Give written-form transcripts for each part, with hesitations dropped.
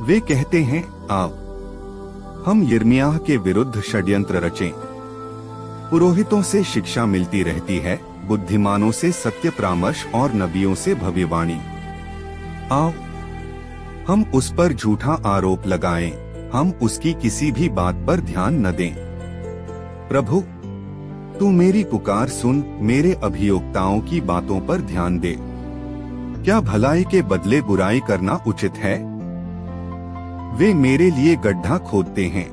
वे कहते हैं, आओ हम यिर्मयाह के विरुद्ध षड्यंत्र रचें। पुरोहितों से शिक्षा मिलती रहती है, बुद्धिमानों से सत्य परामर्श और नबियों से भविष्यवाणी। आओ हम उस पर झूठा आरोप लगाएं, हम उसकी किसी भी बात पर ध्यान न दें। प्रभु, तू मेरी पुकार सुन, मेरे अभियोक्ताओं की बातों पर ध्यान दे। क्या भलाई के बदले बुराई करना उचित है? वे मेरे लिए गड्ढा खोदते हैं।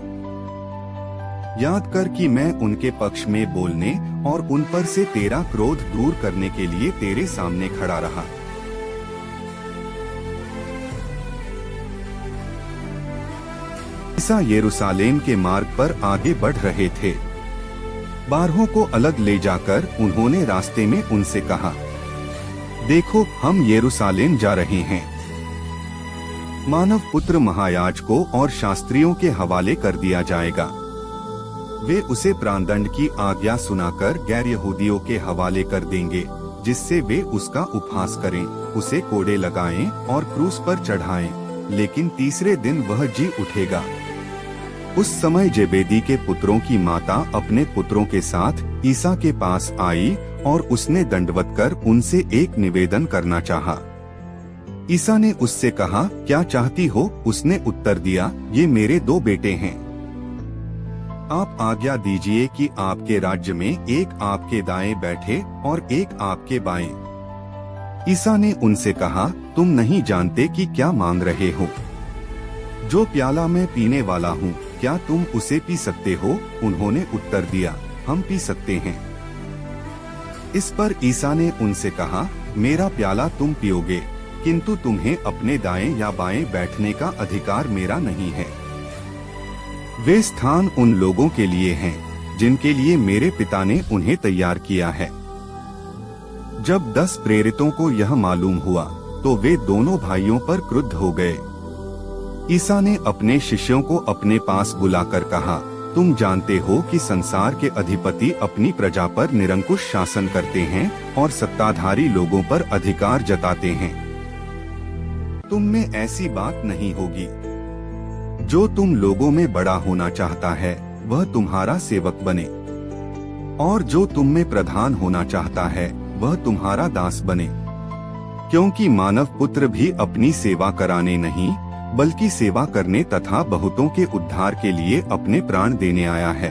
याद कर कि मैं उनके पक्ष में बोलने और उन पर से तेरा क्रोध दूर करने के लिए तेरे सामने खड़ा रहा। ईसा यरूशलेम के मार्ग पर आगे बढ़ रहे थे। 12 को अलग ले जाकर उन्होंने रास्ते में उनसे कहा, देखो हम यरूशलेम जा रहे हैं। मानव पुत्र महायाजकों और शास्त्रियों के हवाले कर दिया जाएगा। वे उसे प्राणदंड की आज्ञा सुनाकर गैर यहूदियों के हवाले कर देंगे, जिससे वे उसका उपहास करें, उसे कोड़े लगाएं और क्रूस पर चढ़ाएं, लेकिन तीसरे दिन वह जी उठेगा। उस समय जेबेदी के पुत्रों की माता अपने पुत्रों के साथ ईसा के पास आई और उसने दंडवत कर उनसे एक निवेदन करना चाहा। ईसा ने उससे कहा, क्या चाहती हो? उसने उत्तर दिया, ये मेरे 2 बेटे हैं। आप आज्ञा दीजिए कि आपके राज्य में एक आपके दाएं बैठे और एक आपके बाएं। ईसा ने उनसे कहा, तुम नहीं जानते कि क्या मांग रहे हो। जो प्याला मैं पीने वाला हूँ, क्या तुम उसे पी सकते हो? उन्होंने उत्तर दिया, हम पी सकते हैं। इस पर ईसा ने उनसे कहा, मेरा प्याला तुम पियोगे, किंतु तुम्हें अपने दाएं या बाएं बैठने का अधिकार मेरा नहीं है। वे स्थान उन लोगों के लिए हैं, जिनके लिए मेरे पिता ने उन्हें तैयार किया है। जब 10 प्रेरितों को यह मालूम हुआ, तो वे दोनों भाइयों पर क्रुद्ध हो गए। ईसा ने अपने शिष्यों को अपने पास बुलाकर कहा, तुम जानते हो कि संसार के अधिपति अपनी प्रजा पर निरंकुश शासन करते हैं और सत्ताधारी लोगों पर अधिकार जताते हैं। तुम में ऐसी बात नहीं होगी। जो तुम लोगों में बड़ा होना चाहता है, वह तुम्हारा सेवक बने, और जो तुम में प्रधान होना चाहता है, वह तुम्हारा दास बने। क्योंकि मानव पुत्र भी अपनी सेवा कराने नहीं, बल्कि सेवा करने तथा बहुतों के उद्धार के लिए अपने प्राण देने आया है।